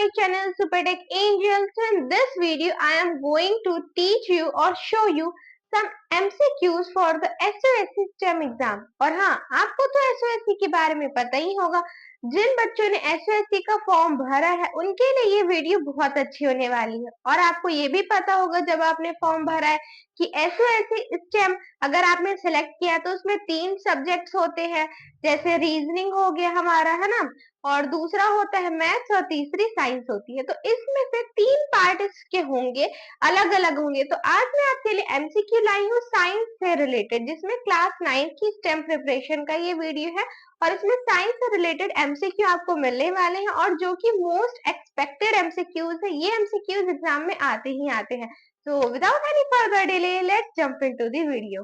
my channel Super Tech Angels. So in this video, I am going to teach you or show you some MCQs for the SOSC STEM exam. और हाँ, आपको तो SOSC के बारे में पता ही होगा। जिन बच्चों ने SOSC का फॉर्म भरा है, उनके लिए ये वीडियो बहुत अच्छी होने वाली है। और आपको ये भी पता होगा जब आपने फॉर्म भरा है कि SOSC STEM अगर आपने सिलेक्ट किया तो उसमें 3 सब्जेक्ट्स होते हैं, जैसे रीजनिंग हो गया हमारा, है ना, और दूसरा होता है मैथ्स और तीसरी साइंस होती है। तो इसमें से 3 पार्ट इसके होंगे, अलग अलग होंगे। तो आज मैं आपके लिए एमसीक्यू लाई हूँ साइंस से रिलेटेड, जिसमें क्लास 9 की स्टेम प्रिपरेशन का ये वीडियो है और इसमें साइंस से रिलेटेड एमसीक्यू आपको मिलने वाले हैं और जो कि मोस्ट एक्सपेक्टेड एमसीक्यूज है। ये एमसीक्यूज एग्जाम में आते ही आते हैं। So without any further delay, let's jump into the video.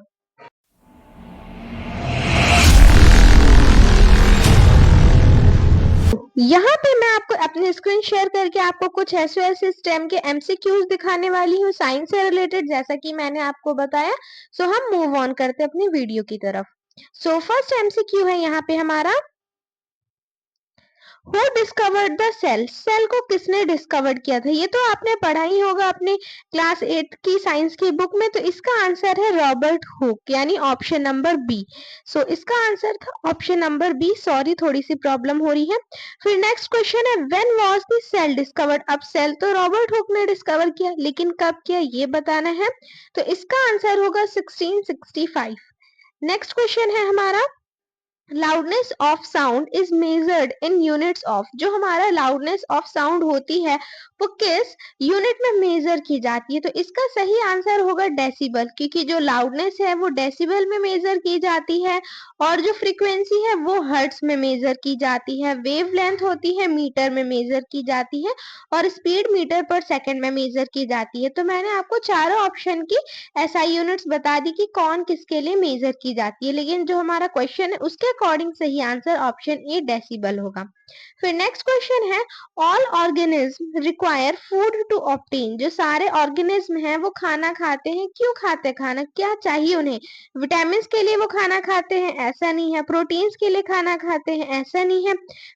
यहाँ पे मैं आपको अपनी स्क्रीन शेयर करके आपको कुछ SOSC STEM के MCQs दिखाने वाली हूँ साइंस से रिलेटेड, जैसा कि मैंने आपको बताया। सो हम मूव ऑन करते अपनी वीडियो की तरफ। सो फर्स्ट MCQ है यहाँ पे हमारा, Who discovered the cell? Cell को किसने डिस्कवर किया था? ये तो आपने पढ़ा ही होगा अपने क्लास 8 की साइंस की बुक में। तो इसका आंसर है रॉबर्ट हुक, यानी ऑप्शन नंबर बी। सो इसका आंसर था ऑप्शन नंबर बी। सॉरी, थोड़ी सी प्रॉब्लम हो रही है। फिर नेक्स्ट क्वेश्चन है, when was the cell discovered? अब सेल तो रॉबर्ट हुक ने डिस्कवर किया, लेकिन कब किया ये बताना है। तो इसका आंसर होगा 1665। नेक्स्ट क्वेश्चन है हमारा, loudness of sound is measured in units of. जो हमारा लाउडनेस ऑफ साउंड होती है वो किस यूनिट में मेजर की जाती है? तो इसका सही आंसर होगा डेसिबल, क्योंकि जो लाउडनेस है वो डेसिबल में मेजर की जाती है और जो फ्रीक्वेंसी है वो हर्ट्ज में मेजर की जाती है। वेव लेंथ होती है मीटर में मेजर की जाती है और स्पीड मीटर पर सेकंड में मेजर की जाती है। तो मैंने आपको चारों ऑप्शन की एसआई यूनिट्स बता दी कि कौन किसके लिए मेजर की जाती है, लेकिन जो हमारा क्वेश्चन है उसके अकॉर्डिंग सही आंसर ऑप्शन ए डेसिबल होगा। फिर नेक्स्ट क्वेश्चन है, all organism require food to obtain. जो सारे ऑर्गेनिज्म हैं वो खाना खाते हैं, क्यों खाते हैं खाना, क्या चाहिए उन्हें? विटामिन के लिए वो खाना खाते हैं? ऐसा नहीं है। प्रोटीन्स के लिए खाना खाते हैं? ऐसा नहीं है।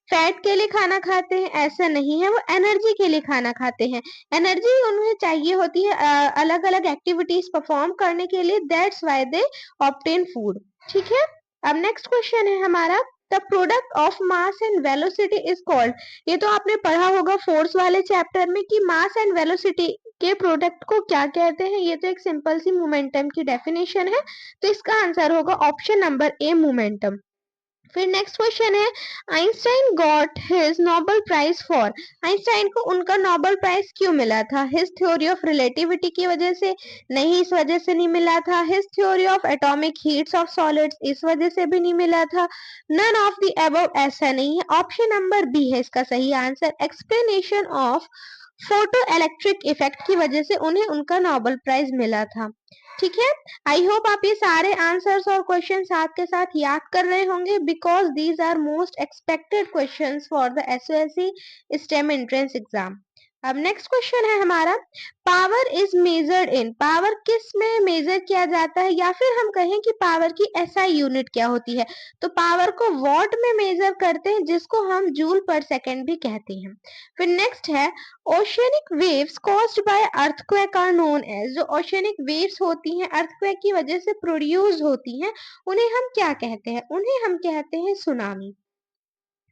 फैट के लिए खाना खाते हैं? ऐसा नहीं है। वो एनर्जी के लिए खाना खाते हैं। एनर्जी उन्हें चाहिए होती है अलग अलग एक्टिविटीज परफॉर्म करने के लिए, that's why they obtain food. ठीक है। अब नेक्स्ट क्वेश्चन है हमारा, the product of mass and velocity is called. ये तो आपने पढ़ा होगा फोर्स वाले चैप्टर में कि मास एंड वेलोसिटी के प्रोडक्ट को क्या कहते हैं। ये तो एक सिंपल सी मोमेंटम की डेफिनेशन है। तो इसका आंसर होगा ऑप्शन नंबर ए, मोमेंटम। फिर नेक्स्ट क्वेश्चन है, Einstein got his Nobel prize for. Einstein को उनका नोबेल प्राइज क्यों मिला था? हिज थ्योरी ऑफ रिलेटिविटी की वजह से? नहीं, इस वजह से नहीं मिला था। His theory of atomic heats of solids, इस वजह से भी नहीं मिला था। नन ऑफ द अबव, ऐसा नहीं है। ऑप्शन नंबर बी है इसका सही answer, explanation of photo electric effect की वजह से उन्हें उनका नोबेल प्राइज मिला था। ठीक है। आई होप आप ये सारे आंसर्स और क्वेश्चन साथ के साथ याद कर रहे होंगे, because these are most expected questions for the SOSC STEM entrance exam. अब नेक्स्ट क्वेश्चन है हमारा, power is measured in. Power किस में मेजर किया जाता है, या फिर हम कहें कि पावर की एसआई यूनिट क्या होती है? तो पावर को वॉट में मेजर करते हैं, जिसको हम जूल पर सेकेंड भी कहते हैं। फिर नेक्स्ट है, oceanic waves caused by earthquake are known as. जो ओशियनिक वेव्स होती हैं अर्थक्वेक की वजह से प्रोड्यूस होती हैं, उन्हें हम क्या कहते हैं? उन्हें हम कहते हैं सुनामी।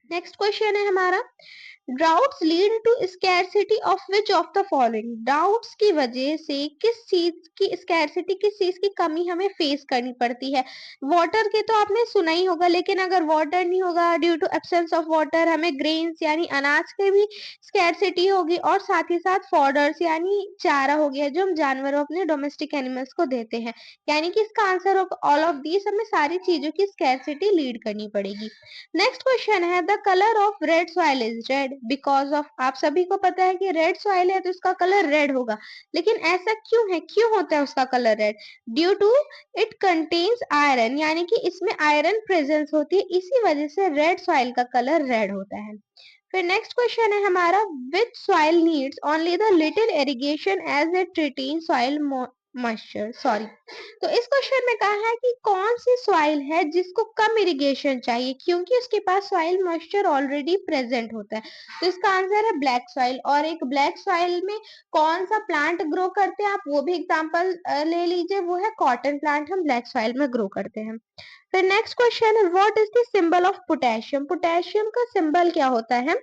नेक्स्ट क्वेश्चन है हमारा, droughts lead to scarcity of which of the following. Droughts की वजह से किस चीज की स्कैरसिटी, किस चीज की कमी हमें फेस करनी पड़ती है? वाटर के तो आपने सुना ही होगा, लेकिन अगर वाटर नहीं होगा, due to absence of water हमें ग्रेन्स यानी अनाज के भी स्कैरसिटी होगी, और साथ ही साथ फॉडर्स यानी चारा हो गया जो हम जानवरों अपने डोमेस्टिक एनिमल्स को देते हैं। यानी कि इसका आंसर होगा ऑल ऑफ दीज, हमें सारी चीजों की स्कैरसिटी लीड करनी पड़ेगी। नेक्स्ट क्वेश्चन है, the colour of red soil is red because of. आप सभी को पता है कि रेड सॉइल है तो इसका कलर रेड होगा, लेकिन ऐसा क्यों है, क्यों होता है उसका colour red? Due to it contains iron, यानी कि इसमें आयरन प्रेजेंस होती है, इसी वजह से रेड सॉइल का कलर रेड होता है। फिर नेक्स्ट क्वेश्चन है हमारा, which soil needs only the little irrigation as it retain soil moisture, sorry. तो इस क्वेश्चन में कहा है कि कौन सी सॉइल है जिसको कम इरिगेशन चाहिए क्योंकि उसके पास सॉइल मॉइस्चर ऑलरेडी प्रेजेंट होता है। तो इसका आंसर है ब्लैक सॉइल। और एक ब्लैक सॉइल में कौन सा प्लांट ग्रो करते हैं, आप वो भी एग्जांपल ले लीजिए, वो है कॉटन प्लांट, हम ब्लैक सॉइल में ग्रो करते हैं। फिर नेक्स्ट क्वेश्चन है what is the symbol of potassium. Potassium का सिंबल क्या होता है?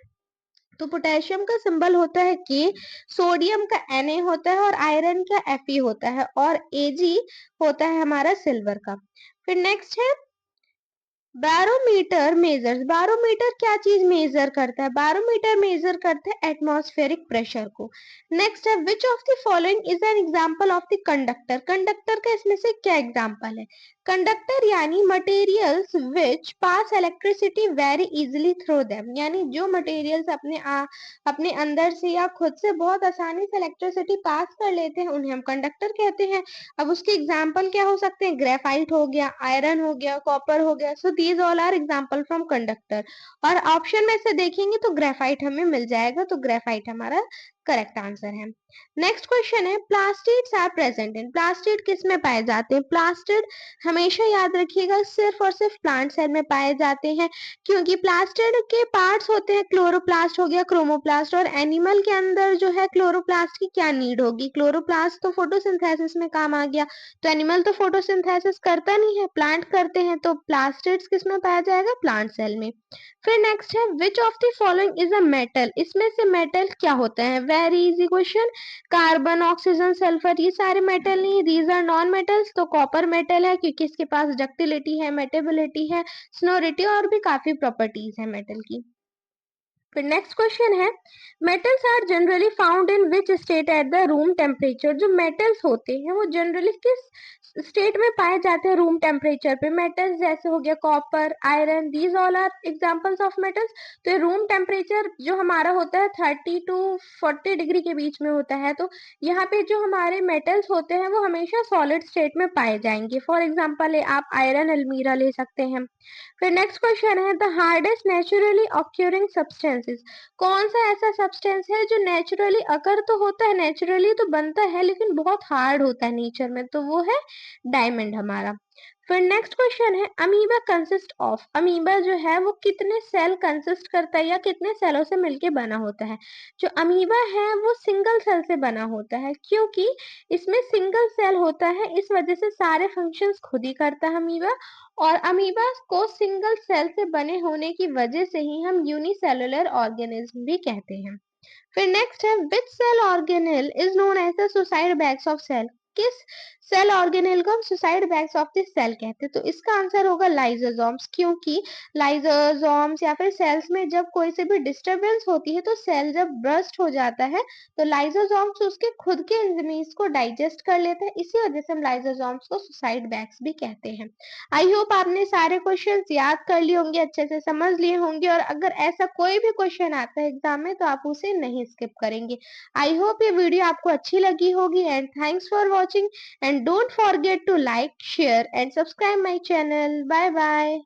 तो पोटेशियम का सिंबल होता है के, सोडियम का Na होता है और आयरन का Fe होता है और Ag होता है हमारा सिल्वर का। फिर नेक्स्ट है बैरोमीटर मेजर्स। बैरोमीटर क्या चीज मेजर करता है? बैरोमीटर मेजर करता है एटमॉस्फेरिक प्रेशर को। नेक्स्ट है विच of the following is an example of the conductor. Conductor का इसमें से क्या एग्जांपल है? कंडक्टर यानी मटेरियल्स विच पास electricity very easily through them, यानी जो मटेरियल्स अपने अंदर से या खुद से बहुत आसानी से इलेक्ट्रिसिटी पास कर लेते हैं उन्हें हम कंडक्टर कहते हैं। अब उसके एग्जाम्पल क्या हो सकते हैं? ग्रेफाइट हो गया, आयरन हो गया, कॉपर हो गया। So these all are example from conductor. और ऑप्शन में से देखेंगे तो ग्रेफाइट हमें मिल जाएगा, तो ग्रेफाइट हमारा करेक्ट आंसर है। नेक्स्ट क्वेश्चन है plastids are present in. Plastid किस में पाए जाते हैं? प्लास्टिड हमेशा याद रखिएगा सिर्फ और सिर्फ प्लांट सेल में पाए जाते हैं क्योंकि प्लास्टिड के पार्ट्स होते हैं, क्लोरोप्लास्ट हो गया, क्रोमोप्लास्ट। और एनिमल के अंदर जो है क्लोरोप्लास्ट की क्या नीड होगी? क्लोरोप्लास्ट तो फोटोसिंथेसिस में काम आ गया, तो एनिमल तो फोटोसिंथेसिस करता नहीं है, प्लांट करते हैं। तो प्लास्टिड्स किस में पाया जाएगा? प्लांट सेल में। फिर नेक्स्ट है विच of the following is a metal. इसमें से मेटल क्या होता है? Very easy question, carbon, oxygen, sulphur, ये सारे मेटल नहीं, दीज आर नॉन मेटल्स। तो कॉपर मेटल है क्योंकि इसके पास डक्टिलिटी है, मेटेबिलिटी है, स्नोरिटी और भी काफी प्रॉपर्टीज है मेटल की। फिर नेक्स्ट क्वेश्चन है metals are generally found in which state at the room temperature. जो मेटल्स होते हैं वो जनरली किस स्टेट में पाए जाते हैं रूम टेम्परेचर पे? मेटल्स जैसे हो गया copper, iron, these all are examples of metals. तो ये रूम टेम्परेचर जो हमारा होता है 30 टू 40 डिग्री के बीच में होता है। तो यहाँ पे जो हमारे मेटल्स होते हैं वो हमेशा सॉलिड स्टेट में पाए जाएंगे। फॉर एग्जाम्पल आप आयरन अलमीरा ले सकते हैं। फिर नेक्स्ट क्वेश्चन है द हार्डेस्ट नेचुरली ऑक्यूरिंग सब्सटेंसेस। कौन सा ऐसा सब्सटेंस है जो नेचुरली अकर तो होता है, नेचुरली तो बनता है लेकिन बहुत हार्ड होता है नेचर में? तो वो है डायमंड हमारा। फिर नेक्स्ट क्वेश्चन है अमीबा कंसिस्ट ऑफ। अमीबा जो है वो कितने सेल कंसिस्ट करता है या कितने सेलों से मिलके बना होता है? जो अमीबा है वो सिंगल सेल से बना होता है क्योंकि इसमें सिंगल सेल होता है, इस वजह से सारे फंक्शंस खुद ही करता है अमीबा। और अमीबा को सिंगल सेल से बने होने की वजह से ही हम यूनिसेलुलर ऑर्गेनिज्म भी कहते हैं। फिर नेक्स्ट है which cell organelle is known as the suicide bags of cell. किस सेल ऑर्गेनेल को हम suicide bags of the cell कहते हैं? तो इसका आंसर होगा लाइजोसोम्स क्योंकि लाइजोसोम्स या फिर सेल्स में जब कोई से भी डिस्टरबेंस होती है तो सेल जब बर्स्ट हो जाता है तो लाइजोसोम्स उसके खुद के एंजाइम्स को डाइजेस्ट कर लेते हैं, इसी वजह से हम लाइजोसोम्स को सुसाइड बैग्स भी कहते हैं। आई होप आपने सारे क्वेश्चंस याद कर लिए होंगे, अच्छे से समझ लिए होंगे और अगर ऐसा कोई भी क्वेश्चन आता है एग्जाम में तो आप उसे नहीं स्किप करेंगे। आई होप ये वीडियो आपको अच्छी लगी होगी and thanks for watching and don't forget to like, share and subscribe my channel. Bye bye.